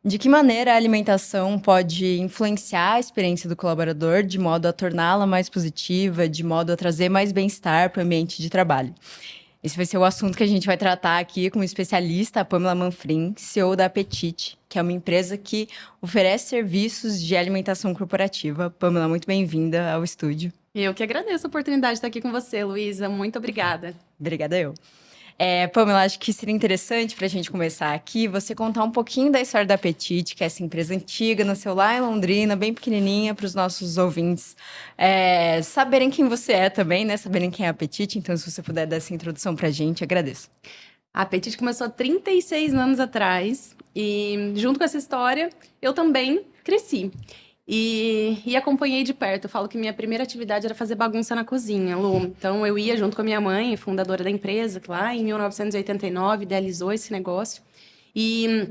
De que maneira a alimentação pode influenciar a experiência do colaborador de modo a torná-la mais positiva, de modo a trazer mais bem-estar para o ambiente de trabalho? Esse vai ser o assunto que a gente vai tratar aqui com o especialista, a Pamela Manfrim, CEO da Apetite, que é uma empresa que oferece serviços de alimentação corporativa. Pamela, muito bem-vinda ao estúdio. Eu que agradeço a oportunidade de estar aqui com você, Luísa. Muito obrigada. Obrigada eu. Pamela, acho que seria interessante para a gente começar aqui, você contar um pouquinho da história da Apetite, que é essa empresa antiga, nasceu lá em Londrina, bem pequenininha, para os nossos ouvintes saberem quem você é também, né? Saberem quem é a Apetite. Então, se você puder dar essa introdução para a gente, agradeço. A Apetite começou há 36 anos atrás e, junto com essa história, eu também cresci. E acompanhei de perto. Eu falo que minha primeira atividade era fazer bagunça na cozinha, Lu. Então, eu ia junto com a minha mãe, fundadora da empresa, que lá em 1989 idealizou esse negócio. E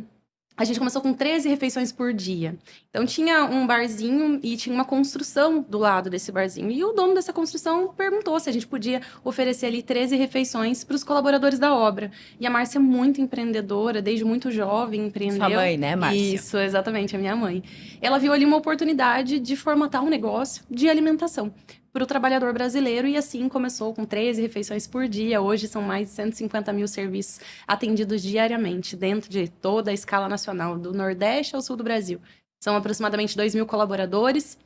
a gente começou com 13 refeições por dia. Então tinha um barzinho e tinha uma construção do lado desse barzinho. E o dono dessa construção perguntou se a gente podia oferecer ali 13 refeições para os colaboradores da obra. E a Márcia é muito empreendedora, desde muito jovem Sua empreendeu. mãe, né, Márcia? Isso, exatamente, a minha mãe. Ela viu ali uma oportunidade de formatar um negócio de alimentação para o trabalhador brasileiro e assim começou com 13 refeições por dia. Hoje são mais de 150 mil serviços atendidos diariamente dentro de toda a escala nacional, do Nordeste ao Sul do Brasil. São aproximadamente 2 mil colaboradores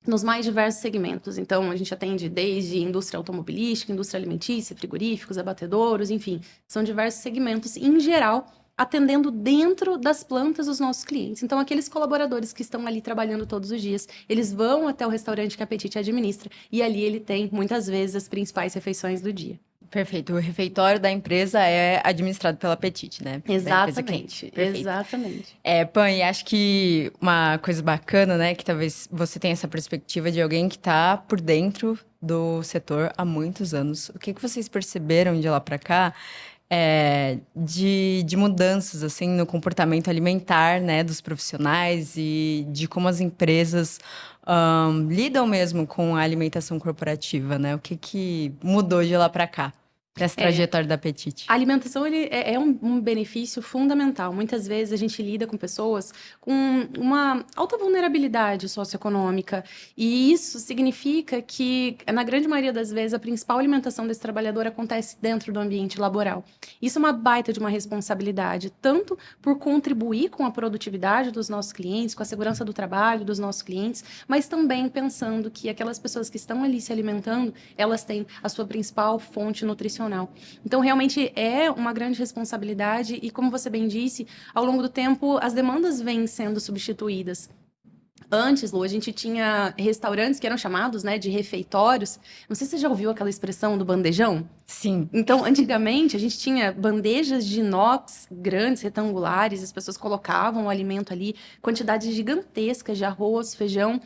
nos mais diversos segmentos. Então, a gente atende desde indústria automobilística, indústria alimentícia, frigoríficos, abatedouros, enfim, são diversos segmentos, em geral, atendendo dentro das plantas dos nossos clientes. Então, aqueles colaboradores que estão ali trabalhando todos os dias, eles vão até o restaurante que a Apetite administra e ali ele tem, muitas vezes, as principais refeições do dia. Perfeito. O refeitório da empresa é administrado pela Apetite, né? Da empresa cliente. Exatamente, Perfeito. exatamente. Pan, e acho que uma coisa bacana, né, que talvez você tenha essa perspectiva de alguém que está por dentro do setor há muitos anos. O que que vocês perceberam de lá para cá, de mudanças, assim, no comportamento alimentar, né, dos profissionais e de como as empresas lidam mesmo com a alimentação corporativa, né? O que que mudou de lá para cá, dessa É, trajetória da Apetite? A alimentação é um benefício fundamental. Muitas vezes a gente lida com pessoas com uma alta vulnerabilidade socioeconômica, e isso significa que, na grande maioria das vezes, a principal alimentação desse trabalhador acontece dentro do ambiente laboral. Isso é uma baita de uma responsabilidade, tanto por contribuir com a produtividade dos nossos clientes, com a segurança do trabalho dos nossos clientes, mas também pensando que aquelas pessoas que estão ali se alimentando, elas têm a sua principal fonte nutricional. Então, realmente é uma grande responsabilidade e, como você bem disse, ao longo do tempo as demandas vêm sendo substituídas. Antes, Lu, a gente tinha restaurantes que eram chamados, né, de refeitórios. Não sei se você já ouviu aquela expressão do bandejão. Sim. Então, antigamente, a gente tinha bandejas de inox grandes, retangulares, as pessoas colocavam o alimento ali, quantidades gigantescas de arroz, feijão.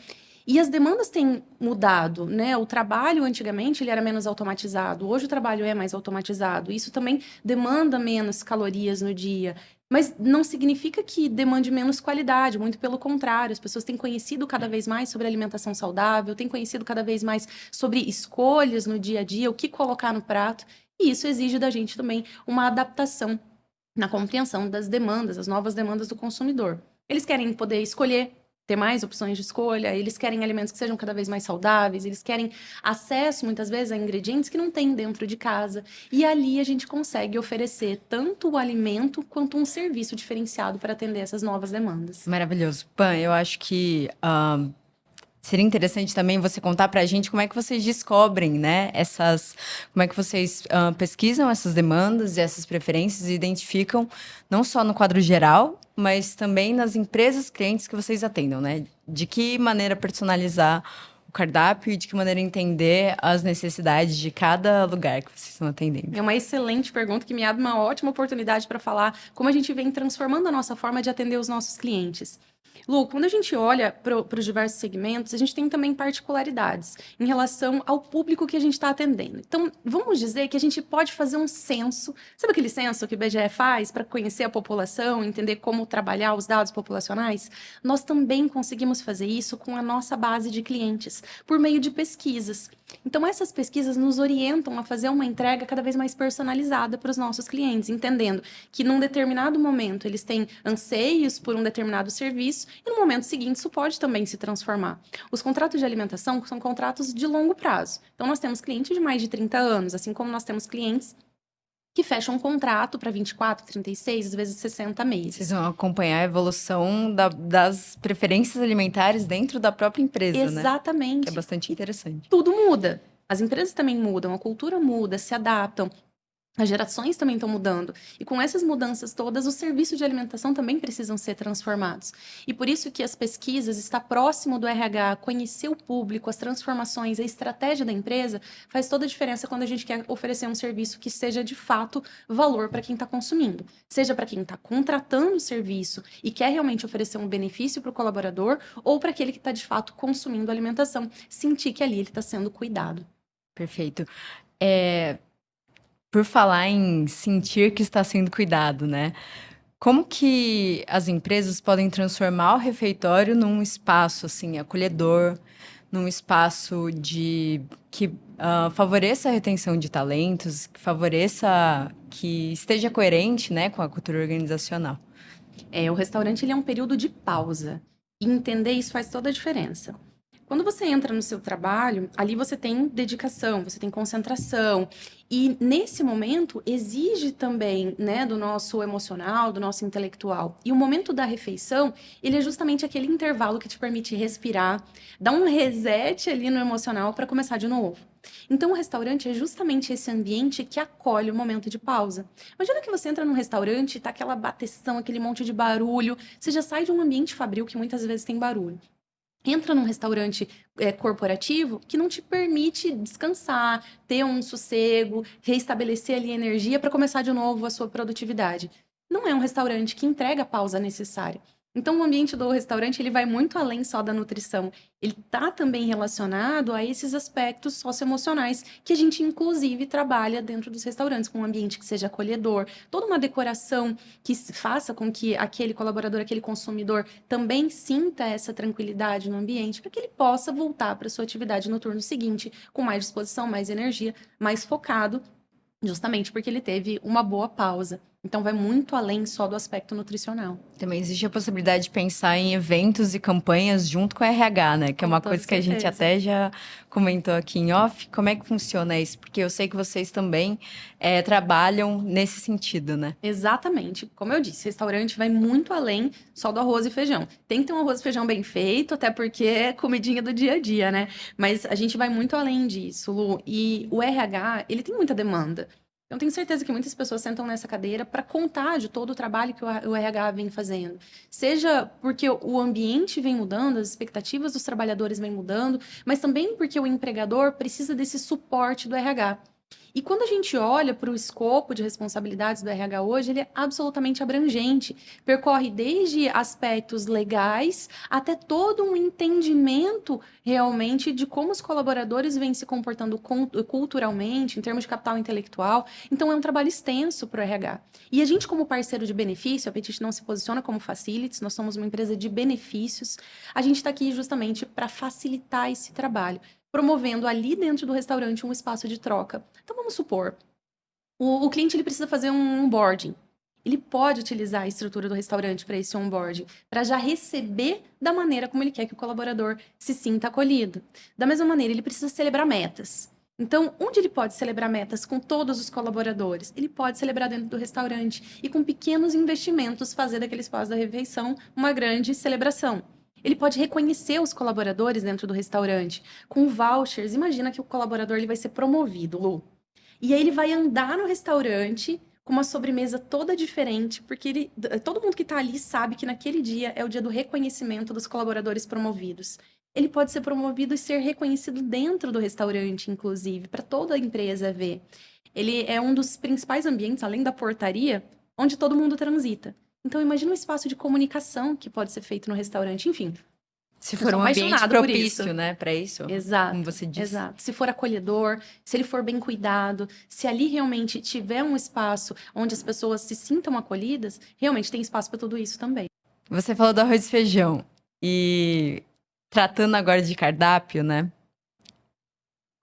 E as demandas têm mudado, né? O trabalho antigamente ele era menos automatizado, hoje o trabalho é mais automatizado. Isso também demanda menos calorias no dia. Mas não significa que demande menos qualidade, muito pelo contrário, as pessoas têm conhecido cada vez mais sobre alimentação saudável, têm conhecido cada vez mais sobre escolhas no dia a dia, o que colocar no prato, e isso exige da gente também uma adaptação na compreensão das demandas, as novas demandas do consumidor. Eles querem poder escolher, ter mais opções de escolha, eles querem alimentos que sejam cada vez mais saudáveis, eles querem acesso, muitas vezes, a ingredientes que não tem dentro de casa. E ali a gente consegue oferecer tanto o alimento quanto um serviço diferenciado para atender essas novas demandas. Maravilhoso. Pan, eu acho que seria interessante também você contar pra gente como é que vocês descobrem, né, como é que vocês pesquisam essas demandas e essas preferências e identificam não só no quadro geral, mas também nas empresas clientes que vocês atendam, né? De que maneira personalizar o cardápio e de que maneira entender as necessidades de cada lugar que vocês estão atendendo. É uma excelente pergunta que me abre uma ótima oportunidade para falar como a gente vem transformando a nossa forma de atender os nossos clientes. Lu, quando a gente olha para os diversos segmentos, a gente tem também particularidades em relação ao público que a gente está atendendo. Então, vamos dizer que a gente pode fazer um censo, sabe aquele censo que o IBGE faz para conhecer a população, entender como trabalhar os dados populacionais? Nós também conseguimos fazer isso com a nossa base de clientes, por meio de pesquisas. Então, essas pesquisas nos orientam a fazer uma entrega cada vez mais personalizada para os nossos clientes, entendendo que num determinado momento eles têm anseios por um determinado serviço e no momento seguinte isso pode também se transformar. Os contratos de alimentação são contratos de longo prazo. Então, nós temos clientes de mais de 30 anos, assim como nós temos clientes que fecham um contrato para 24, 36, às vezes 60 meses. Vocês vão acompanhar a evolução das preferências alimentares dentro da própria empresa, né? Exatamente. Que é bastante interessante. Tudo muda. As empresas também mudam, a cultura muda, se adaptam. As gerações também estão mudando. E com essas mudanças todas, os serviços de alimentação também precisam ser transformados. E por isso que as pesquisas, estar próximo do RH, conhecer o público, as transformações, a estratégia da empresa, faz toda a diferença quando a gente quer oferecer um serviço que seja de fato valor para quem está consumindo. Seja para quem está contratando o serviço e quer realmente oferecer um benefício para o colaborador, ou para aquele que está de fato consumindo a alimentação, sentir que ali ele está sendo cuidado. Perfeito. Por falar em sentir que está sendo cuidado, né? Como que as empresas podem transformar o refeitório num espaço assim acolhedor, num espaço que favoreça a retenção de talentos, que favoreça, que esteja coerente, né, com a cultura organizacional? O restaurante ele é um período de pausa. E entender isso faz toda a diferença. Quando você entra no seu trabalho, ali você tem dedicação, você tem concentração. E nesse momento exige também, né, do nosso emocional, do nosso intelectual. E o momento da refeição, ele é justamente aquele intervalo que te permite respirar, dar um reset ali no emocional para começar de novo. Então, o restaurante é justamente esse ambiente que acolhe o momento de pausa. Imagina que você entra num restaurante e tá aquela bateção, aquele monte de barulho. Você já sai de um ambiente fabril que muitas vezes tem barulho. Entra num restaurante corporativo que não te permite descansar, ter um sossego, reestabelecer ali a energia para começar de novo a sua produtividade. Não é um restaurante que entrega a pausa necessária. Então, o ambiente do restaurante ele vai muito além só da nutrição. Ele está também relacionado a esses aspectos socioemocionais que a gente, inclusive, trabalha dentro dos restaurantes, com um ambiente que seja acolhedor, toda uma decoração que faça com que aquele colaborador, aquele consumidor também sinta essa tranquilidade no ambiente, para que ele possa voltar para sua atividade no turno seguinte com mais disposição, mais energia, mais focado, justamente porque ele teve uma boa pausa. Então, vai muito além só do aspecto nutricional. Também existe a possibilidade de pensar em eventos e campanhas junto com a RH, né? Que é Com uma toda coisa que a gente certeza. até já comentou aqui em off. Como é que funciona isso? Porque eu sei que vocês também trabalham nesse sentido, né? Exatamente. Como eu disse, restaurante vai muito além só do arroz e feijão. Tem que ter um arroz e feijão bem feito, até porque é comidinha do dia a dia, né? Mas a gente vai muito além disso, Lu. E o RH, ele tem muita demanda. Eu tenho certeza que muitas pessoas sentam nessa cadeira para contar de todo o trabalho que o RH vem fazendo. Seja porque o ambiente vem mudando, as expectativas dos trabalhadores vêm mudando, mas também porque o empregador precisa desse suporte do RH. E quando a gente olha para o escopo de responsabilidades do RH hoje, ele é absolutamente abrangente. Percorre desde aspectos legais até todo um entendimento realmente de como os colaboradores vêm se comportando culturalmente, em termos de capital intelectual. Então, é um trabalho extenso para o RH. E a gente, como parceiro de benefício, a Petit não se posiciona como facilities, nós somos uma empresa de benefícios. A gente está aqui justamente para facilitar esse trabalho, promovendo ali dentro do restaurante um espaço de troca. Então, vamos supor, o cliente ele precisa fazer um onboarding. Ele pode utilizar a estrutura do restaurante para esse onboarding, para já receber da maneira como ele quer que o colaborador se sinta acolhido. Da mesma maneira, ele precisa celebrar metas. Então, onde ele pode celebrar metas com todos os colaboradores? Ele pode celebrar dentro do restaurante e com pequenos investimentos fazer daquele espaço da refeição uma grande celebração. Ele pode reconhecer os colaboradores dentro do restaurante com vouchers. Imagina que o colaborador ele vai ser promovido, Lu. E aí ele vai andar no restaurante com uma sobremesa toda diferente, porque todo mundo que está ali sabe que naquele dia é o dia do reconhecimento dos colaboradores promovidos. Ele pode ser promovido e ser reconhecido dentro do restaurante, inclusive, para toda a empresa ver. Ele é um dos principais ambientes, além da portaria, onde todo mundo transita. Então, imagina um espaço de comunicação que pode ser feito no restaurante. Enfim, Se eu for sou um ambiente apaixonada por isso. propício, né, para isso, como Exato, você disse. exato. Se for acolhedor, se ele for bem cuidado, se ali realmente tiver um espaço onde as pessoas se sintam acolhidas, realmente tem espaço para tudo isso também. Você falou do arroz e feijão. E tratando agora de cardápio, né?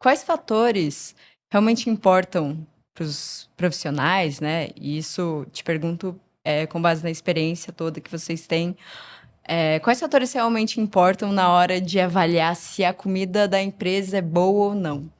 Quais fatores realmente importam para os profissionais, né? E isso te pergunto com base na experiência toda que vocês têm. Quais fatores realmente importam na hora de avaliar se a comida da empresa é boa ou não?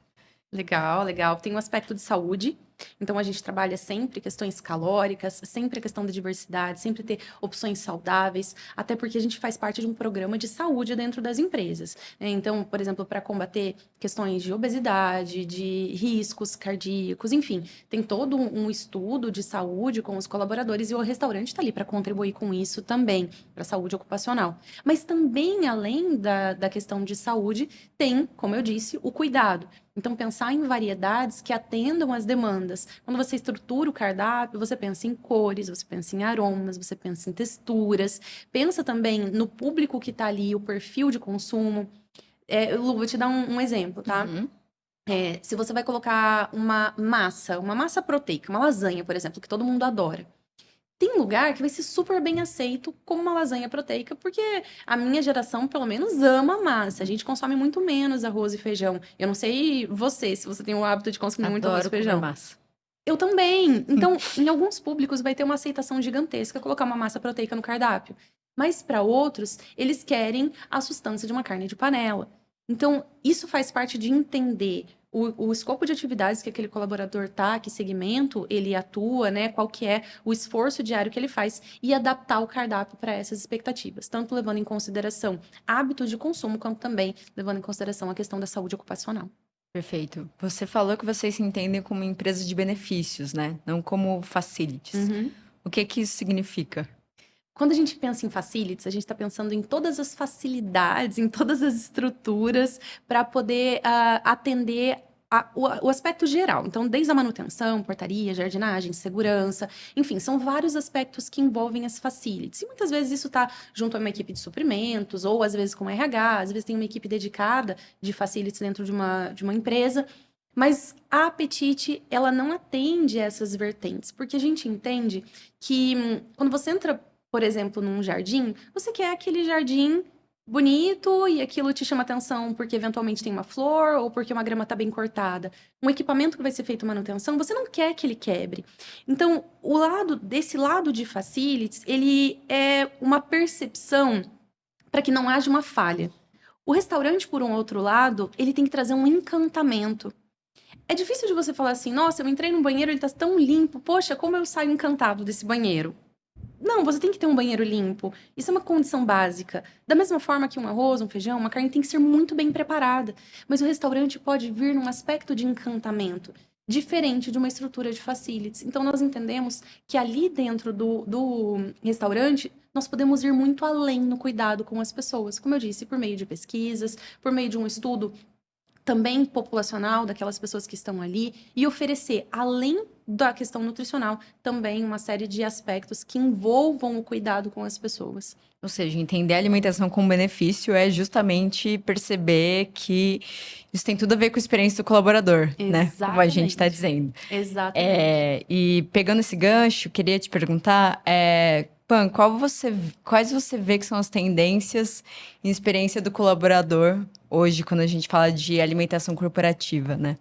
Legal, legal. Tem um aspecto de saúde. Então, a gente trabalha sempre questões calóricas, sempre a questão da diversidade, sempre ter opções saudáveis, até porque a gente faz parte de um programa de saúde dentro das empresas, né? Então, por exemplo, para combater questões de obesidade, de riscos cardíacos, enfim, tem todo um estudo de saúde com os colaboradores e o restaurante está ali para contribuir com isso também, para a saúde ocupacional. Mas também, além da questão de saúde, tem, como eu disse, o cuidado. Então, pensar em variedades que atendam às demandas. Quando você estrutura o cardápio, você pensa em cores, você pensa em aromas, você pensa em texturas, pensa também no público que está ali, o perfil de consumo. Lu, vou te dar um exemplo, tá? Uhum. Se você vai colocar uma massa proteica, uma lasanha, por exemplo, que todo mundo adora. Tem lugar que vai ser super bem aceito como uma lasanha proteica, porque a minha geração, pelo menos, ama massa. A gente consome muito menos arroz e feijão. Eu não sei você, se você tem o hábito de consumir muito arroz e Adoro comer feijão. massa. Eu também. Então, em alguns públicos vai ter uma aceitação gigantesca colocar uma massa proteica no cardápio. Mas para outros, eles querem a sustância de uma carne de panela. Então, isso faz parte de entender o escopo de atividades que aquele colaborador tá, que segmento ele atua, né? Qual que é o esforço diário que ele faz e adaptar o cardápio para essas expectativas, tanto levando em consideração hábitos de consumo, quanto também levando em consideração a questão da saúde ocupacional. Perfeito. Você falou que vocês se entendem como empresa de benefícios, né? Não como facilities. Uhum. O que que isso significa? Quando a gente pensa em facilities, a gente está pensando em todas as facilidades, em todas as estruturas para poder atender o aspecto geral. Então, desde a manutenção, portaria, jardinagem, segurança, enfim, são vários aspectos que envolvem as facilities. E muitas vezes isso está junto a uma equipe de suprimentos, ou às vezes com RH, às vezes tem uma equipe dedicada de facilities dentro de uma empresa. Mas a Apetite, ela não atende essas vertentes, porque a gente entende que quando você entra, por exemplo, num jardim, você quer aquele jardim bonito e aquilo te chama atenção porque eventualmente tem uma flor ou porque uma grama está bem cortada. Um equipamento que vai ser feito manutenção, você não quer que ele quebre. Então, desse lado de facilities, ele é uma percepção para que não haja uma falha. O restaurante, por um outro lado, ele tem que trazer um encantamento. É difícil de você falar assim, nossa, eu entrei no banheiro, ele tá tão limpo, poxa, como eu saio encantado desse banheiro. Não, você tem que ter um banheiro limpo. Isso é uma condição básica. Da mesma forma que um arroz, um feijão, uma carne tem que ser muito bem preparada. Mas o restaurante pode vir num aspecto de encantamento, diferente de uma estrutura de facilities. Então, nós entendemos que ali dentro do restaurante, nós podemos ir muito além no cuidado com as pessoas. Como eu disse, por meio de pesquisas, por meio de um estudo também populacional daquelas pessoas que estão ali e oferecer, além da questão nutricional, também uma série de aspectos que envolvam o cuidado com as pessoas. Ou seja, entender a alimentação como benefício é justamente perceber que isso tem tudo a ver com a experiência do colaborador, né? Como a gente está Exatamente. dizendo. Exatamente. E pegando esse gancho, queria te perguntar, Pan, quais você vê que são as tendências em experiência do colaborador hoje, quando a gente fala de alimentação corporativa, né?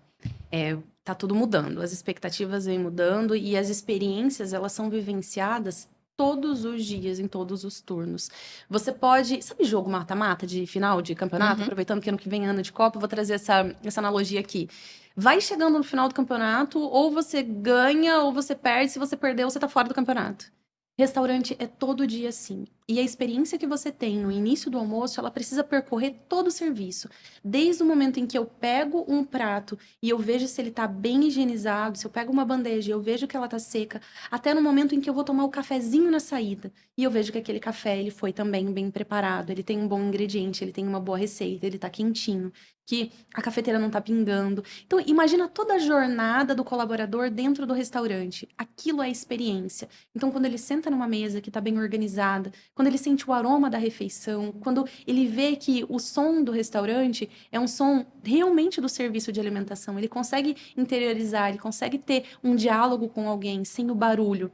Tá tudo mudando, as expectativas vêm mudando e as experiências, elas são vivenciadas todos os dias, em todos os turnos. Você pode, sabe jogo mata-mata de final de campeonato? Uhum. Aproveitando que ano que vem ano de Copa, eu vou trazer essa analogia aqui. Vai chegando no final do campeonato, ou você ganha, ou você perde. Se você perdeu, você tá fora do campeonato. Restaurante é todo dia assim. E a experiência que você tem no início do almoço, ela precisa percorrer todo o serviço. Desde o momento em que eu pego um prato e eu vejo se ele tá bem higienizado, se eu pego uma bandeja e eu vejo que ela tá seca, até no momento em que eu vou tomar o cafezinho na saída e eu vejo que aquele café ele foi também bem preparado, ele tem um bom ingrediente, ele tem uma boa receita, ele tá quentinho, que a cafeteira não tá pingando. Então, imagina toda a jornada do colaborador dentro do restaurante. Aquilo é experiência. Então, quando ele senta senta numa mesa que está bem organizada, quando ele sente o aroma da refeição, quando ele vê que o som do restaurante é um som realmente do serviço de alimentação, ele consegue interiorizar, ele consegue ter um diálogo com alguém sem o barulho.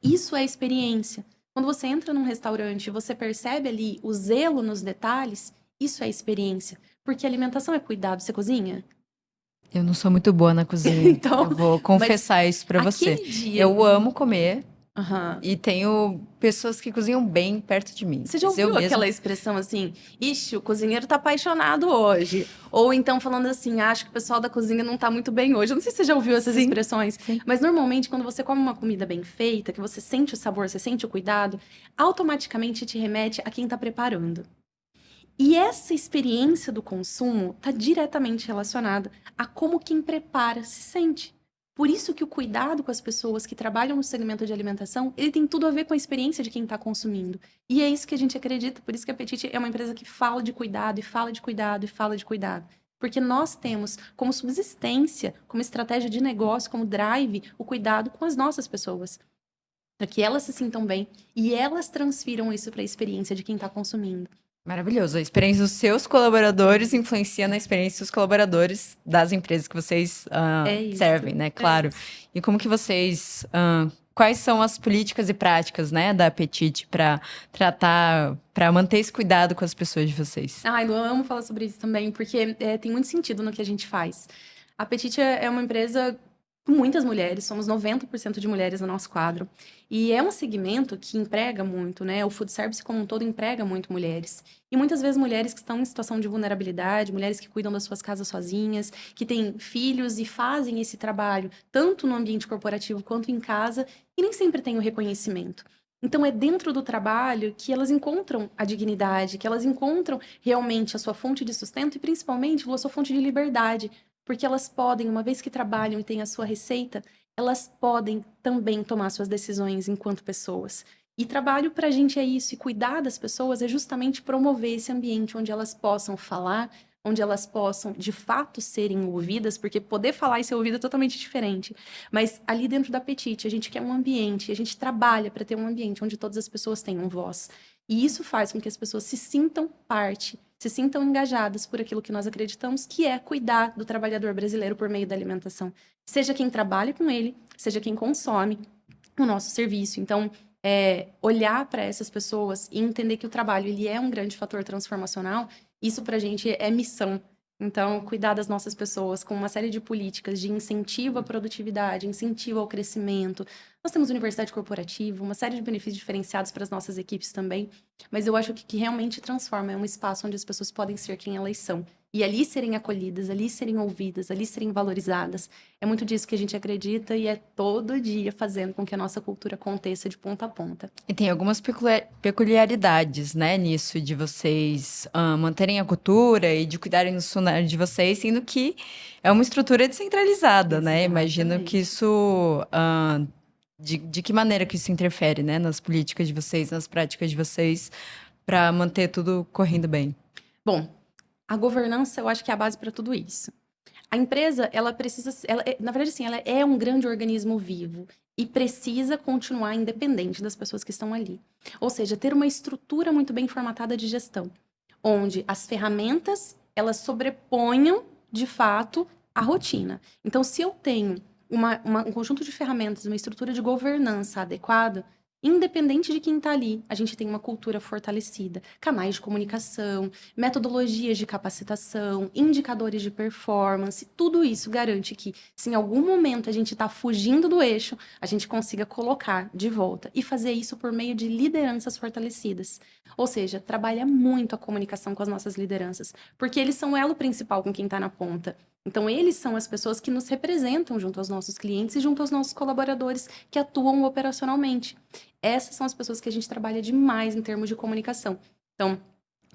Isso é experiência. Quando você entra num restaurante e você percebe ali o zelo nos detalhes, isso é experiência. Porque alimentação é cuidado. Você cozinha? Eu não sou muito boa na cozinha. Então, eu vou confessar isso pra você. aquele dia... Eu amo comer Aham. e tenho pessoas que cozinham bem perto de mim. Você já Mas eu ouviu mesma- aquela expressão assim, ixi, o cozinheiro tá apaixonado hoje? Ou então falando assim, acho que o pessoal da cozinha não tá muito bem hoje. Eu não sei se você já ouviu essas Sim, expressões, sim. mas normalmente quando você come uma comida bem feita, que você sente o sabor, você sente o cuidado, automaticamente te remete a quem tá preparando. E essa experiência do consumo está diretamente relacionada a como quem prepara se sente. Por isso que o cuidado com as pessoas que trabalham no segmento de alimentação, ele tem tudo a ver com a experiência de quem está consumindo. E é isso que a gente acredita, por isso que a Petite é uma empresa que fala de cuidado, e fala de cuidado, e fala de cuidado. Porque nós temos como subsistência, como estratégia de negócio, como drive, o cuidado com as nossas pessoas. Para que elas se sintam bem e elas transfiram isso para a experiência de quem está consumindo. Maravilhoso. A experiência dos seus colaboradores influencia na experiência dos colaboradores das empresas que vocês É isso. servem, né? Claro. E como que vocês... quais são as políticas e práticas, né, da Petite para tratar, para manter esse cuidado com as pessoas de vocês? Ai, Lu, eu amo falar sobre isso também, porque tem muito sentido no que a gente faz. A Petite é uma empresa com muitas mulheres, somos 90% de mulheres no nosso quadro. E é um segmento que emprega muito, né? O food service como um todo emprega muito mulheres. E muitas vezes mulheres que estão em situação de vulnerabilidade, mulheres que cuidam das suas casas sozinhas, que têm filhos e fazem esse trabalho tanto no ambiente corporativo quanto em casa, e nem sempre têm o reconhecimento. Então, é dentro do trabalho que elas encontram a dignidade, que elas encontram realmente a sua fonte de sustento e, principalmente, a sua fonte de liberdade. Porque elas podem, uma vez que trabalham e têm a sua receita, elas podem também tomar suas decisões enquanto pessoas. E trabalho para a gente é isso, e cuidar das pessoas é justamente promover esse ambiente onde elas possam falar, onde elas possam, de fato, serem ouvidas, porque poder falar e ser ouvida é totalmente diferente. Mas ali dentro da Petite, a gente quer um ambiente, a gente trabalha para ter um ambiente onde todas as pessoas tenham voz. E isso faz com que as pessoas se sintam parte, se sintam engajadas por aquilo que nós acreditamos, que é cuidar do trabalhador brasileiro por meio da alimentação. Seja quem trabalha com ele, seja quem consome o nosso serviço. Então, olhar para essas pessoas e entender que o trabalho ele é um grande fator transformacional, isso para a gente é missão. Então, cuidar das nossas pessoas com uma série de políticas de incentivo à produtividade, incentivo ao crescimento. Nós temos universidade corporativa, uma série de benefícios diferenciados para as nossas equipes também. Mas eu acho que o que realmente transforma é um espaço onde as pessoas podem ser quem elas são. E ali serem acolhidas, ali serem ouvidas, ali serem valorizadas. É muito disso que a gente acredita e é todo dia fazendo com que a nossa cultura aconteça de ponta a ponta. E tem algumas peculiaridades, né, nisso de vocês manterem a cultura e de cuidarem do funcionário de vocês, sendo que é uma estrutura descentralizada, né? Imagino que isso... de que maneira que isso interfere, né, nas políticas de vocês, nas práticas de vocês, para manter tudo correndo bem? Bom, a governança eu acho que é a base para tudo isso. A empresa, ela precisa, na verdade, assim, ela é um grande organismo vivo e precisa continuar independente das pessoas que estão ali. Ou seja, ter uma estrutura muito bem formatada de gestão, onde as ferramentas, elas sobreponham, de fato, a rotina. Então, se eu tenho um conjunto de ferramentas, uma estrutura de governança adequada, independente de quem está ali, a gente tem uma cultura fortalecida, canais de comunicação, metodologias de capacitação, indicadores de performance, tudo isso garante que, se em algum momento a gente está fugindo do eixo, a gente consiga colocar de volta e fazer isso por meio de lideranças fortalecidas. Ou seja, trabalha muito a comunicação com as nossas lideranças, porque eles são o elo principal com quem está na ponta. Então, eles são as pessoas que nos representam junto aos nossos clientes e junto aos nossos colaboradores que atuam operacionalmente. Essas são as pessoas que a gente trabalha demais em termos de comunicação. Então,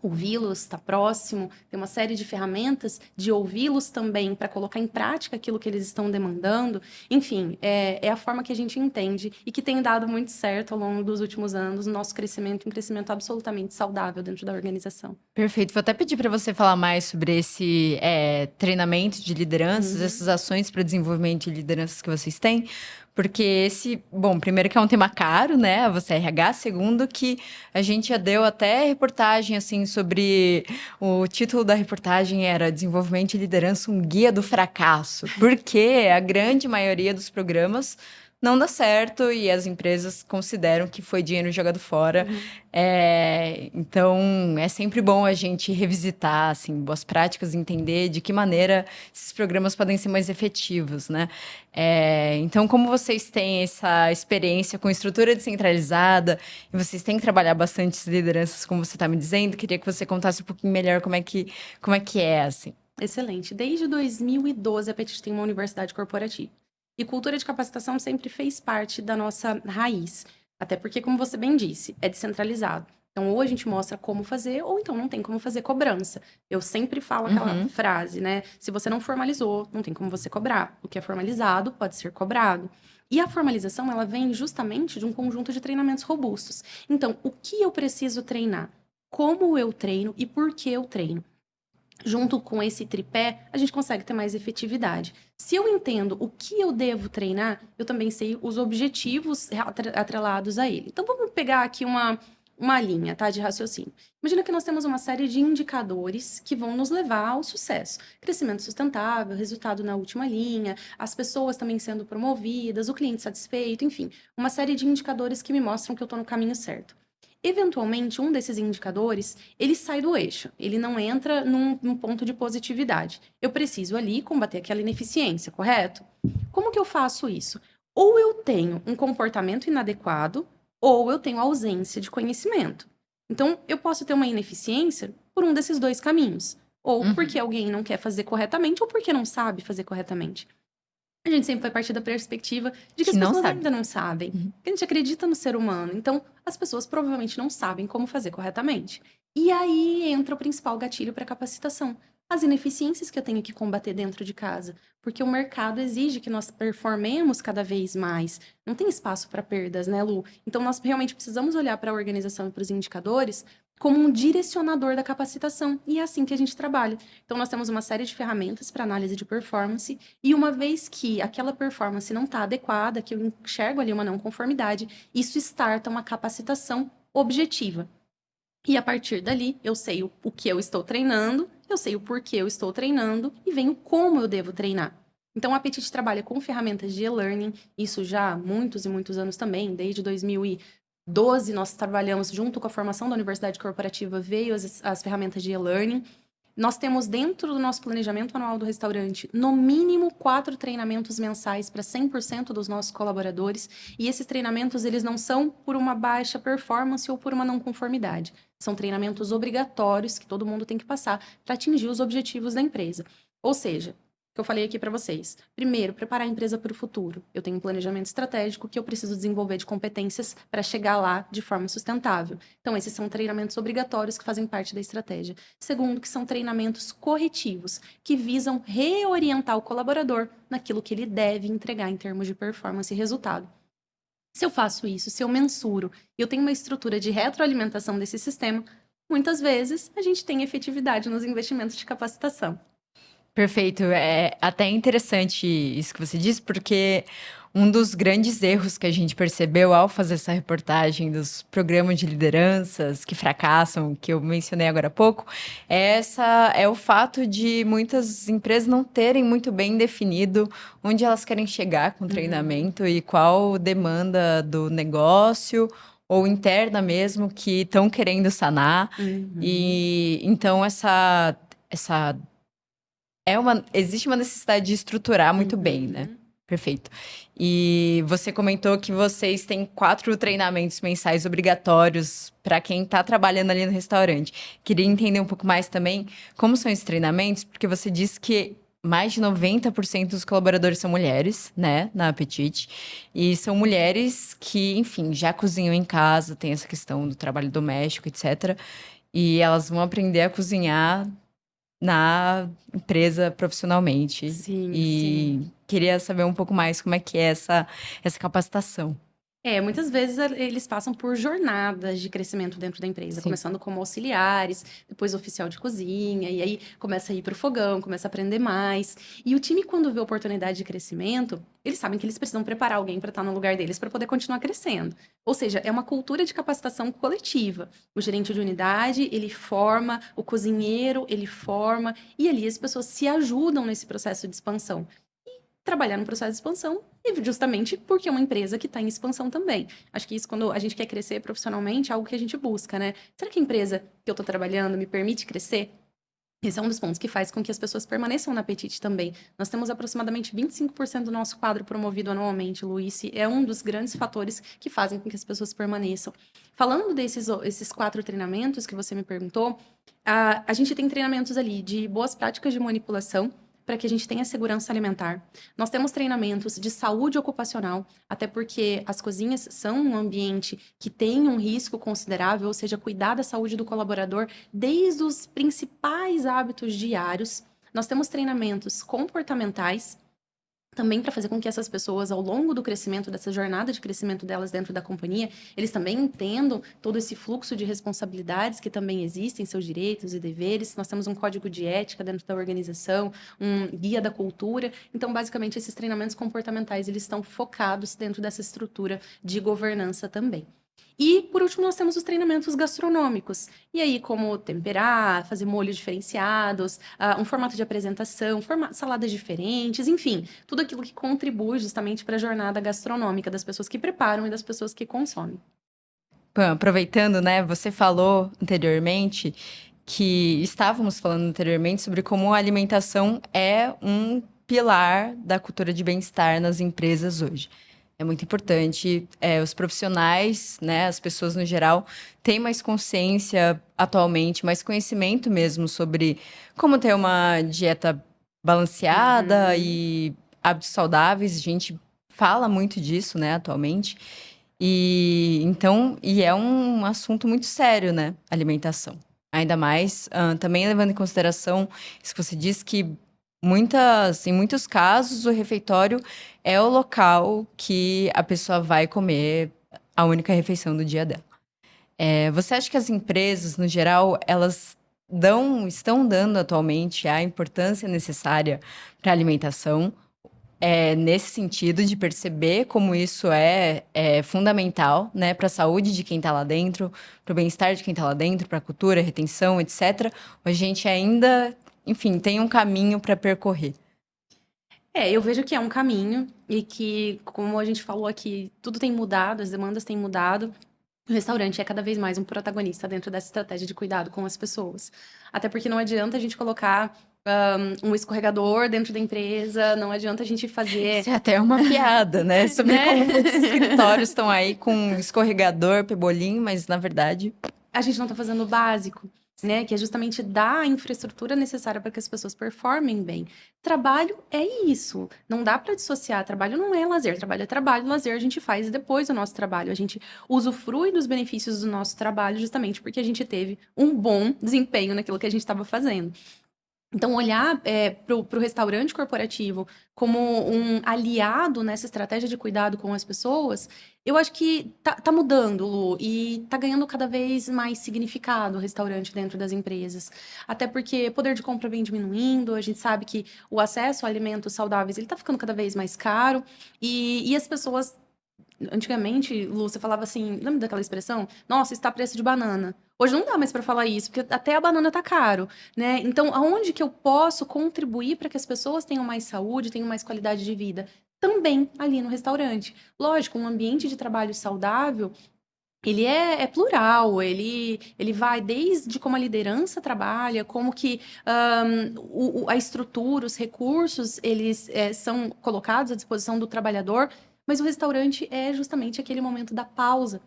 ouvi-los, estar próximo, ter uma série de ferramentas de ouvi-los também para colocar em prática aquilo que eles estão demandando. Enfim, é a forma que a gente entende e que tem dado muito certo ao longo dos últimos anos, o nosso crescimento, um crescimento absolutamente saudável dentro da organização. Perfeito. Vou até pedir para você falar mais sobre esse treinamento de lideranças, essas ações para desenvolvimento de lideranças que vocês têm, Porque bom, primeiro que é um tema caro, né? Você é RH, segundo que a gente já deu até reportagem, assim, sobre o título da reportagem era Desenvolvimento e Liderança, um guia do fracasso. Porque a grande maioria dos programas não dá certo e as empresas consideram que foi dinheiro jogado fora. Então, é sempre bom a gente revisitar, assim, boas práticas, entender de que maneira esses programas podem ser mais efetivos, né? Então, como vocês têm essa experiência com estrutura descentralizada e vocês têm que trabalhar bastante as lideranças, como você está me dizendo, queria que você contasse um pouquinho melhor como é que é, assim. Excelente. Desde 2012, a Petit tem uma universidade corporativa. E cultura de capacitação sempre fez parte da nossa raiz. Até porque, como você bem disse, é descentralizado. Então, ou a gente mostra como fazer, ou então não tem como fazer cobrança. Eu sempre falo aquela frase, né? Se você não formalizou, não tem como você cobrar. O que é formalizado pode ser cobrado. E a formalização, ela vem justamente de um conjunto de treinamentos robustos. Então, o que eu preciso treinar? Como eu treino e por que eu treino? Junto com esse tripé, a gente consegue ter mais efetividade. Se eu entendo o que eu devo treinar, eu também sei os objetivos atrelados a ele. Então, vamos pegar aqui uma linha, tá, de raciocínio. Imagina que nós temos uma série de indicadores que vão nos levar ao sucesso. Crescimento sustentável, resultado na última linha, as pessoas também sendo promovidas, o cliente satisfeito, enfim, uma série de indicadores que me mostram que eu estou no caminho certo. Eventualmente, um desses indicadores, ele sai do eixo, ele não entra num ponto de positividade. Eu preciso ali combater aquela ineficiência, correto? Como que eu faço isso? Ou eu tenho um comportamento inadequado, ou eu tenho ausência de conhecimento. Então, eu posso ter uma ineficiência por um desses dois caminhos. Ou porque alguém não quer fazer corretamente, ou porque não sabe fazer corretamente. A gente sempre vai partir da perspectiva de que as pessoas ainda não sabem. A gente acredita no ser humano. Então, as pessoas provavelmente não sabem como fazer corretamente. E aí entra o principal gatilho para capacitação. As ineficiências que eu tenho que combater dentro de casa. Porque o mercado exige que nós performemos cada vez mais. Não tem espaço para perdas, né, Lu? Então, nós realmente precisamos olhar para a organização e para os indicadores como um direcionador da capacitação. E é assim que a gente trabalha. Então, nós temos uma série de ferramentas para análise de performance. E uma vez que aquela performance não está adequada, que eu enxergo ali uma não conformidade, isso starta uma capacitação objetiva. E a partir dali, eu sei o que eu estou treinando, eu sei o porquê eu estou treinando e venho como eu devo treinar. Então, a Petit trabalha com ferramentas de e-learning, isso já há muitos e muitos anos também, desde 2012 nós trabalhamos junto com a formação da Universidade Corporativa, veio as ferramentas de e-learning. Nós temos dentro do nosso planejamento anual do restaurante, no mínimo 4 treinamentos mensais para 100% dos nossos colaboradores. E esses treinamentos, eles não são por uma baixa performance ou por uma não conformidade. São treinamentos obrigatórios que todo mundo tem que passar para atingir os objetivos da empresa. Ou seja, que eu falei aqui para vocês. Primeiro, preparar a empresa para o futuro. Eu tenho um planejamento estratégico que eu preciso desenvolver de competências para chegar lá de forma sustentável. Então, esses são treinamentos obrigatórios que fazem parte da estratégia. Segundo, que são treinamentos corretivos, que visam reorientar o colaborador naquilo que ele deve entregar em termos de performance e resultado. Se eu faço isso, se eu mensuro, e eu tenho uma estrutura de retroalimentação desse sistema, muitas vezes a gente tem efetividade nos investimentos de capacitação. Perfeito. É até interessante isso que você disse, porque um dos grandes erros que a gente percebeu ao fazer essa reportagem dos programas de lideranças que fracassam, que eu mencionei agora há pouco, é o fato de muitas empresas não terem muito bem definido onde elas querem chegar com o treinamento e qual demanda do negócio ou interna mesmo que estão querendo sanar. E então essa existe uma necessidade de estruturar muito bem, né? Perfeito. E você comentou que vocês têm 4 treinamentos mensais obrigatórios para quem está trabalhando ali no restaurante. Queria entender um pouco mais também como são esses treinamentos, porque você disse que mais de 90% dos colaboradores são mulheres, né, na Apetite. E são mulheres que, enfim, já cozinham em casa, tem essa questão do trabalho doméstico, etc. E elas vão aprender a cozinhar na empresa profissionalmente. Sim, E sim. queria saber um pouco mais como é que é essa capacitação. Muitas vezes eles passam por jornadas de crescimento dentro da empresa, Sim. começando como auxiliares, depois oficial de cozinha, e aí começa a ir para o fogão, começa a aprender mais. E o time, quando vê oportunidade de crescimento, eles sabem que eles precisam preparar alguém para estar no lugar deles para poder continuar crescendo. Ou seja, é uma cultura de capacitação coletiva. O gerente de unidade, ele forma, o cozinheiro, ele forma, e ali as pessoas se ajudam nesse processo de expansão trabalhar no processo de expansão, e justamente porque é uma empresa que está em expansão também. Acho que isso, quando a gente quer crescer profissionalmente, é algo que a gente busca, né? Será que a empresa que eu estou trabalhando me permite crescer? Esse é um dos pontos que faz com que as pessoas permaneçam na Apetite também. Nós temos aproximadamente 25% do nosso quadro promovido anualmente, Luiz, e é um dos grandes fatores que fazem com que as pessoas permaneçam. Falando esses 4 treinamentos que você me perguntou, a gente tem treinamentos ali de boas práticas de manipulação, para que a gente tenha segurança alimentar. Nós temos treinamentos de saúde ocupacional, até porque as cozinhas são um ambiente que tem um risco considerável, ou seja, cuidar da saúde do colaborador desde os principais hábitos diários. Nós temos treinamentos comportamentais, também para fazer com que essas pessoas, ao longo do crescimento, dessa jornada de crescimento delas dentro da companhia, eles também entendam todo esse fluxo de responsabilidades que também existem, seus direitos e deveres. Nós temos um código de ética dentro da organização, um guia da cultura. Então, basicamente, esses treinamentos comportamentais, eles estão focados dentro dessa estrutura de governança também. E, por último, nós temos os treinamentos gastronômicos. E aí, como temperar, fazer molhos diferenciados, um formato de apresentação, saladas diferentes, enfim, tudo aquilo que contribui justamente para a jornada gastronômica das pessoas que preparam e das pessoas que consomem. Pam, aproveitando, né, você falou anteriormente que estávamos falando anteriormente sobre como a alimentação é um pilar da cultura de bem-estar nas empresas hoje. É muito importante. Os profissionais, né, as pessoas no geral, têm mais consciência atualmente, mais conhecimento mesmo sobre como ter uma dieta balanceada Uhum. e hábitos saudáveis. A gente fala muito disso, né, atualmente. E é um assunto muito sério, né? Alimentação. Ainda mais, também levando em consideração isso que você disse que em muitos casos, o refeitório é o local que a pessoa vai comer a única refeição do dia dela. Você acha que as empresas, no geral, elas estão dando atualmente a importância necessária para a alimentação? Nesse sentido de perceber como isso é fundamental, né, para a saúde de quem está lá dentro, para o bem-estar de quem está lá dentro, para a cultura, retenção, etc. A gente ainda, enfim, tem um caminho para percorrer. Eu vejo que é um caminho e que, como a gente falou aqui, tudo tem mudado, as demandas têm mudado. O restaurante é cada vez mais um protagonista dentro dessa estratégia de cuidado com as pessoas. Até porque não adianta a gente colocar um escorregador dentro da empresa, não adianta a gente fazer. Isso é até uma piada, né? Sobre Né? como muitos escritórios estão aí com escorregador, pebolim, mas na verdade. A gente não está fazendo o básico, né? Que é justamente dar a infraestrutura necessária para que as pessoas performem bem. Trabalho é isso. Não dá para dissociar. Trabalho não é lazer. Trabalho é trabalho. Lazer a gente faz depois do nosso trabalho. A gente usufrui dos benefícios do nosso trabalho justamente porque a gente teve um bom desempenho naquilo que a gente estava fazendo. Então, olhar para o restaurante corporativo como um aliado nessa estratégia de cuidado com as pessoas, eu acho que tá mudando, Lu, e tá ganhando cada vez mais significado o restaurante dentro das empresas. Até porque o poder de compra vem diminuindo, a gente sabe que o acesso a alimentos saudáveis ele tá ficando cada vez mais caro, e as pessoas. Antigamente, Lu, você falava assim, lembra daquela expressão? Nossa, está preço de banana. Hoje não dá mais para falar isso, porque até a banana tá caro, né? Então, aonde que eu posso contribuir para que as pessoas tenham mais saúde, tenham mais qualidade de vida? Também ali no restaurante. Lógico, um ambiente de trabalho saudável, ele é plural, ele vai desde como a liderança trabalha, como que a estrutura, os recursos, eles são colocados à disposição do trabalhador, mas o restaurante é justamente aquele momento da pausa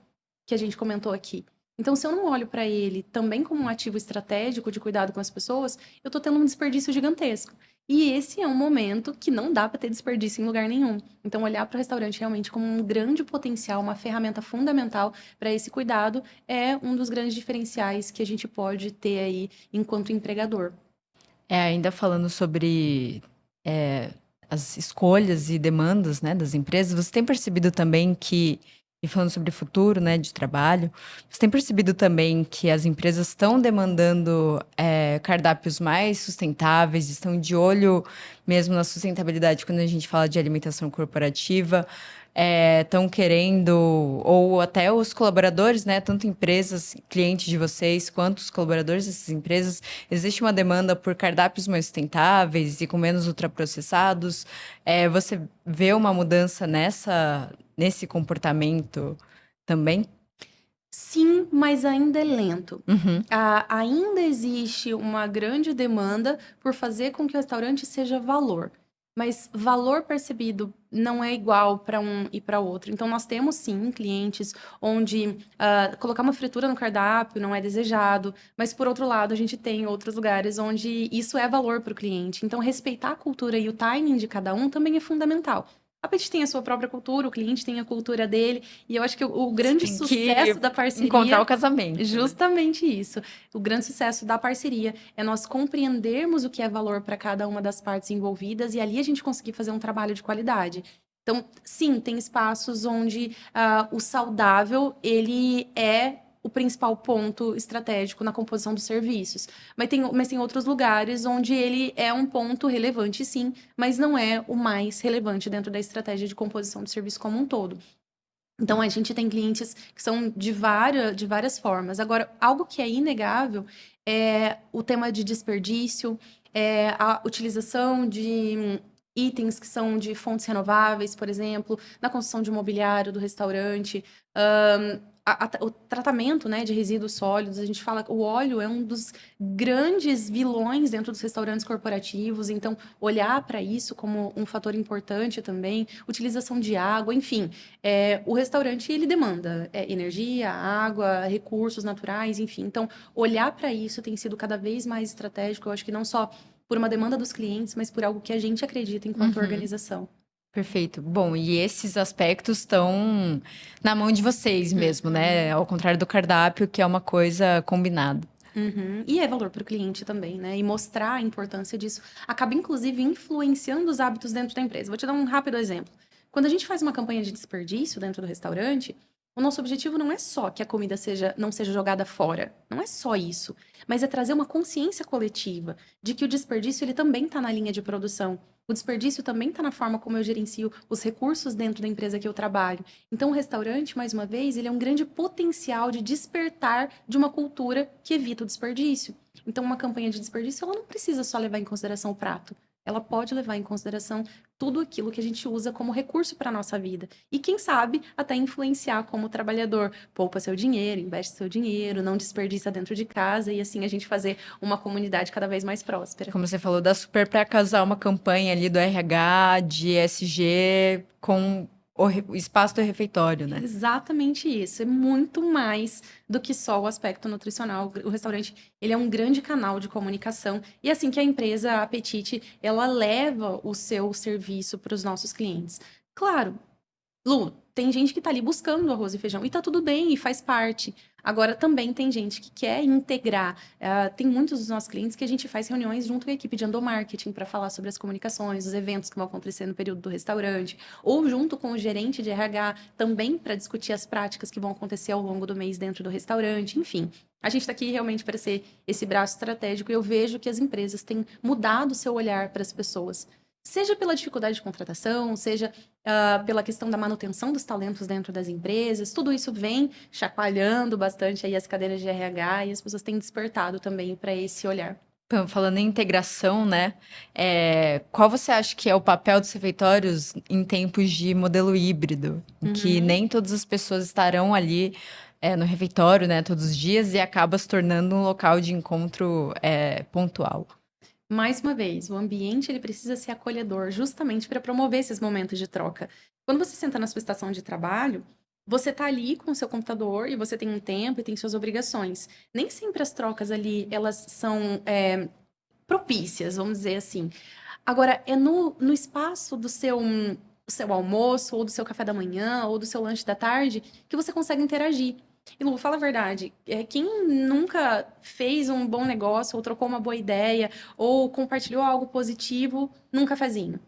que a gente comentou aqui. Então, se eu não olho para ele também como um ativo estratégico de cuidado com as pessoas, eu estou tendo um desperdício gigantesco. E esse é um momento que não dá para ter desperdício em lugar nenhum. Então, olhar para o restaurante realmente como um grande potencial, uma ferramenta fundamental para esse cuidado, é um dos grandes diferenciais que a gente pode ter aí enquanto empregador. Ainda falando sobre as escolhas e demandas, né, das empresas, você tem percebido também que E falando sobre futuro, né, de trabalho, você tem percebido também que as empresas estão demandando cardápios mais sustentáveis, estão de olho mesmo na sustentabilidade quando a gente fala de alimentação corporativa, estão querendo, ou até os colaboradores, né, tanto empresas, clientes de vocês, quanto os colaboradores dessas empresas, existe uma demanda por cardápios mais sustentáveis e com menos ultraprocessados. Você vê uma mudança nesse comportamento também? Sim, mas ainda é lento. Uhum, Ainda existe uma grande demanda por fazer com que o restaurante seja valor. Mas valor percebido não é igual para um e para outro. Então, nós temos sim clientes onde colocar uma fritura no cardápio não é desejado, mas por outro lado, a gente tem outros lugares onde isso é valor para o cliente. Então, respeitar a cultura e o timing de cada um também é fundamental. A Petit tem a sua própria cultura, o cliente tem a cultura dele, e eu acho que o você grande tem que sucesso da encontrar parceria o casamento, né? justamente isso. O grande sucesso da parceria é nós compreendermos o que é valor para cada uma das partes envolvidas e ali a gente conseguir fazer um trabalho de qualidade. Então, sim, tem espaços onde o saudável ele é o principal ponto estratégico na composição dos serviços. Mas tem outros lugares onde ele é um ponto relevante, sim, mas não é o mais relevante dentro da estratégia de composição do serviço como um todo. Então, a gente tem clientes que são de várias formas. Agora, algo que é inegável é o tema de desperdício, a utilização de itens que são de fontes renováveis, por exemplo, na construção de mobiliário do restaurante, o tratamento, né, de resíduos sólidos. A gente fala que o óleo é um dos grandes vilões dentro dos restaurantes corporativos, então, olhar para isso como um fator importante também, utilização de água, enfim. O restaurante, ele demanda energia, água, recursos naturais, enfim. Então, olhar para isso tem sido cada vez mais estratégico. Eu acho que não só por uma demanda dos clientes, mas por algo que a gente acredita enquanto Uhum. organização. Perfeito. Bom, e esses aspectos estão na mão de vocês mesmo, né? Uhum. Ao contrário do cardápio, que é uma coisa combinada. Uhum. E é valor para o cliente também, né? E mostrar a importância disso acaba, inclusive, influenciando os hábitos dentro da empresa. Vou te dar um rápido exemplo. Quando a gente faz uma campanha de desperdício dentro do restaurante, o nosso objetivo não é só que a comida não seja jogada fora. Não é só isso. Mas é trazer uma consciência coletiva de que o desperdício ele também está na linha de produção. O desperdício também está na forma como eu gerencio os recursos dentro da empresa que eu trabalho. Então, o restaurante, mais uma vez, ele é um grande potencial de despertar de uma cultura que evita o desperdício. Então, uma campanha de desperdício, ela não precisa só levar em consideração o prato. Ela pode levar em consideração tudo aquilo que a gente usa como recurso para a nossa vida. E quem sabe até influenciar como trabalhador. Poupa seu dinheiro, investe seu dinheiro, não desperdiça dentro de casa e assim a gente fazer uma comunidade cada vez mais próspera. Como você falou, dá super para casar uma campanha ali do RH, de ESG, com o espaço do refeitório, né? Exatamente isso. É muito mais do que só o aspecto nutricional. O restaurante, ele é um grande canal de comunicação. E é assim que a empresa a Apetite, ela leva o seu serviço para os nossos clientes. Claro, Lu, tem gente que tá ali buscando arroz e feijão e tá tudo bem e faz parte. Agora, também tem gente que quer integrar. Tem muitos dos nossos clientes que a gente faz reuniões junto com a equipe de endomarketing para falar sobre as comunicações, os eventos que vão acontecer no período do restaurante, ou junto com o gerente de RH também para discutir as práticas que vão acontecer ao longo do mês dentro do restaurante, enfim. A gente está aqui realmente para ser esse braço estratégico e eu vejo que as empresas têm mudado o seu olhar para as pessoas. Seja pela dificuldade de contratação, seja pela questão da manutenção dos talentos dentro das empresas, tudo isso vem chacoalhando bastante aí as cadeiras de RH e as pessoas têm despertado também para esse olhar. Falando em integração, né? Qual você acha que é o papel dos refeitórios em tempos de modelo híbrido, em que Uhum. nem todas as pessoas estarão ali, no refeitório, né, todos os dias e acaba se tornando um local de encontro, pontual? Mais uma vez, o ambiente ele precisa ser acolhedor, justamente para promover esses momentos de troca. Quando você senta na sua estação de trabalho, você está ali com o seu computador e você tem um tempo e tem suas obrigações. Nem sempre as trocas ali elas são propícias, vamos dizer assim. Agora, é no espaço do seu almoço, ou do seu café da manhã, ou do seu lanche da tarde, que você consegue interagir. E Lu, fala a verdade, quem nunca fez um bom negócio, ou trocou uma boa ideia, ou compartilhou algo positivo num cafezinho?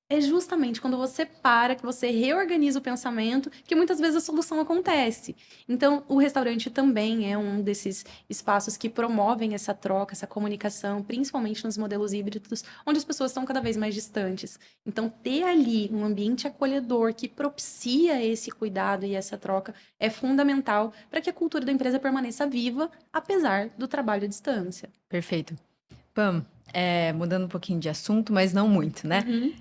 É justamente quando você para, que você reorganiza o pensamento, que muitas vezes a solução acontece. Então, o restaurante também é um desses espaços que promovem essa troca, essa comunicação, principalmente nos modelos híbridos, onde as pessoas estão cada vez mais distantes. Então, ter ali um ambiente acolhedor que propicia esse cuidado e essa troca é fundamental para que a cultura da empresa permaneça viva, apesar do trabalho à distância. Perfeito. Pam, mudando um pouquinho de assunto, mas não muito, né? Uhum.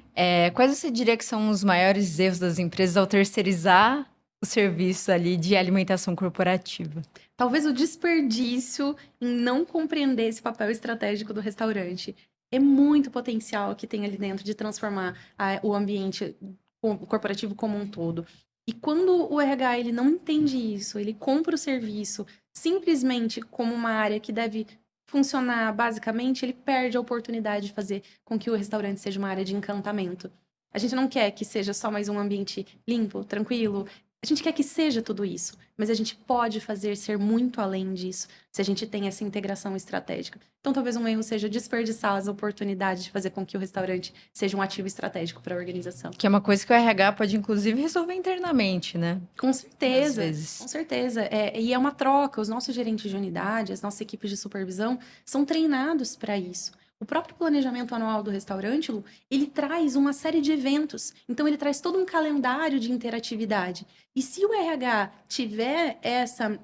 Quais você diria que são os maiores erros das empresas ao terceirizar o serviço ali de alimentação corporativa? Talvez o desperdício em não compreender esse papel estratégico do restaurante. É muito potencial que tem ali dentro de transformar o ambiente corporativo como um todo. E quando o RH ele não entende isso, ele compra o serviço simplesmente como uma área que deve funcionar basicamente, ele perde a oportunidade de fazer com que o restaurante seja uma área de encantamento. A gente não quer que seja só mais um ambiente limpo, tranquilo, a gente quer que seja tudo isso, mas a gente pode fazer ser muito além disso, se a gente tem essa integração estratégica. Então, talvez um erro seja desperdiçar as oportunidades de fazer com que o restaurante seja um ativo estratégico para a organização. Que é uma coisa que o RH pode, inclusive, resolver internamente, né? Com Às certeza, vezes. com certeza. E é uma troca. Os nossos gerentes de unidade, as nossas equipes de supervisão são treinados para isso. O próprio planejamento anual do restaurante, Lu, ele traz uma série de eventos. Então, ele traz todo um calendário de interatividade. E se o RH tiver essa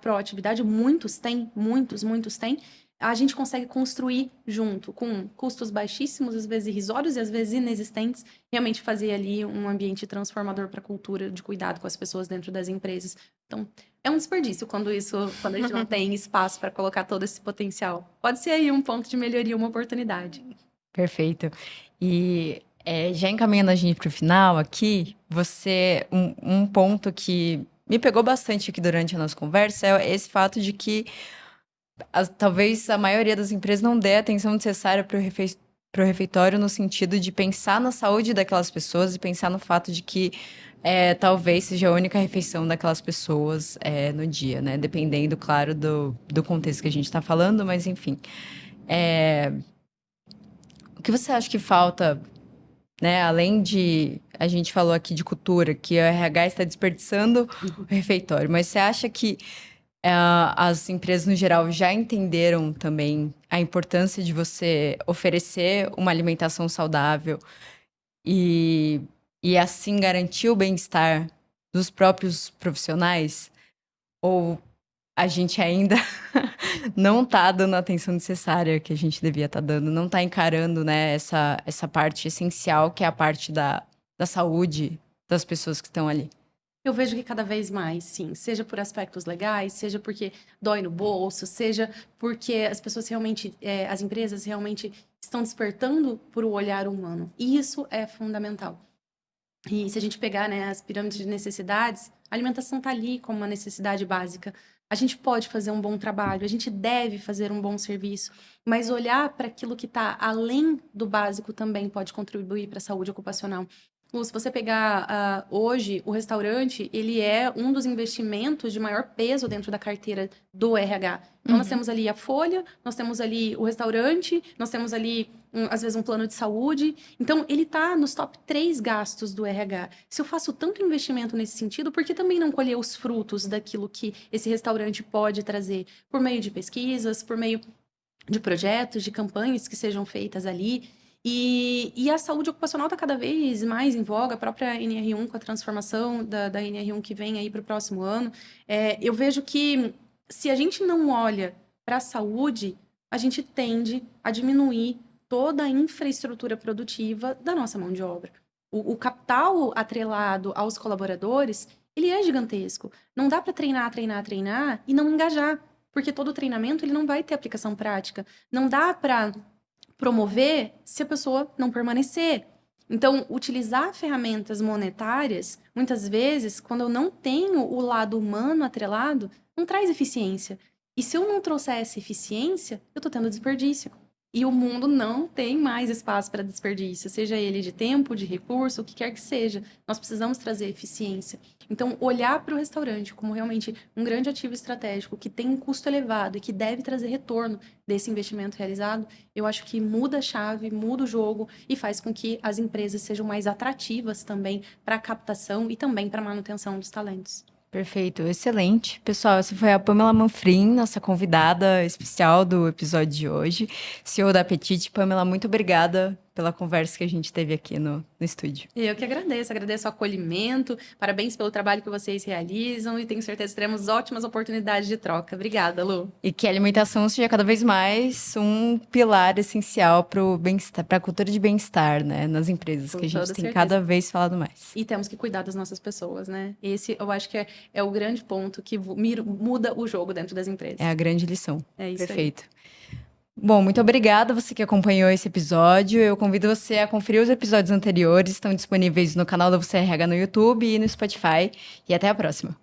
proatividade, muitos têm, a gente consegue construir junto, com custos baixíssimos, às vezes irrisórios e às vezes inexistentes, realmente fazer ali um ambiente transformador para a cultura de cuidado com as pessoas dentro das empresas. Então, é um desperdício quando a gente não tem espaço para colocar todo esse potencial. Pode ser aí um ponto de melhoria, uma oportunidade. Perfeito. E já encaminhando a gente para o final aqui, um ponto que me pegou bastante aqui durante a nossa conversa é esse fato de que talvez a maioria das empresas não dê a atenção necessária para o refeitório no sentido de pensar na saúde daquelas pessoas e pensar no fato de que talvez seja a única refeição daquelas pessoas no dia, né? Dependendo, claro, do contexto que a gente está falando, mas enfim. O que você acha que falta, né? Além de a gente falou aqui de cultura, que o RH está desperdiçando o refeitório, mas você acha que as empresas no geral já entenderam também a importância de você oferecer uma alimentação saudável e, e assim garantir o bem-estar dos próprios profissionais? Ou a gente ainda não está dando a atenção necessária que a gente devia estar dando, não está encarando, né, essa parte essencial, que é a parte da saúde das pessoas que estão ali? Eu vejo que cada vez mais, sim, seja por aspectos legais, seja porque dói no bolso, seja porque as pessoas realmente, as empresas realmente estão despertando por o olhar humano. E isso é fundamental. E se a gente pegar, né, as pirâmides de necessidades, a alimentação está ali como uma necessidade básica. A gente pode fazer um bom trabalho, a gente deve fazer um bom serviço, mas olhar para aquilo que está além do básico também pode contribuir para a saúde ocupacional. Lu, se você pegar hoje, o restaurante, ele é um dos investimentos de maior peso dentro da carteira do RH. Então, nós temos ali a folha, nós temos ali o restaurante, nós temos ali, às vezes, um plano de saúde. Então, ele está nos top 3 gastos do RH. Se eu faço tanto investimento nesse sentido, por que também não colher os frutos daquilo que esse restaurante pode trazer? Por meio de pesquisas, por meio de projetos, de campanhas que sejam feitas ali. E a saúde ocupacional está cada vez mais em voga, a própria NR1, com a transformação da NR1 que vem aí para o próximo ano. Eu vejo que se a gente não olha para a saúde, a gente tende a diminuir toda a infraestrutura produtiva da nossa mão de obra. O capital atrelado aos colaboradores, ele é gigantesco. Não dá para treinar e não engajar, porque todo treinamento ele não vai ter aplicação prática. Não dá para promover se a pessoa não permanecer. Então, utilizar ferramentas monetárias, muitas vezes, quando eu não tenho o lado humano atrelado, não traz eficiência. E se eu não trouxer essa eficiência, eu estou tendo desperdício. E o mundo não tem mais espaço para desperdício, seja ele de tempo, de recurso, o que quer que seja. Nós precisamos trazer eficiência. Então, olhar para o restaurante como realmente um grande ativo estratégico que tem um custo elevado e que deve trazer retorno desse investimento realizado, eu acho que muda a chave, muda o jogo e faz com que as empresas sejam mais atrativas também para a captação e também para a manutenção dos talentos. Perfeito, excelente. Pessoal, essa foi a Pamela Manfrim, nossa convidada especial do episódio de hoje, CEO da Apetite. Pamela, muito obrigada pela conversa que a gente teve aqui no estúdio. Eu que agradeço o acolhimento, parabéns pelo trabalho que vocês realizam e tenho certeza que teremos ótimas oportunidades de troca. Obrigada, Lu. E que a alimentação seja cada vez mais um pilar essencial para o bem-estar, para a cultura de bem-estar, né, nas empresas, Com que a gente toda tem certeza. cada vez falado mais. E temos que cuidar das nossas pessoas, né? Esse eu acho que é o grande ponto que muda o jogo dentro das empresas. É a grande lição. É isso Perfeito. Bom, muito obrigada você que acompanhou esse episódio. Eu convido você a conferir os episódios anteriores, estão disponíveis no canal da Você RH no YouTube e no Spotify. E até a próxima.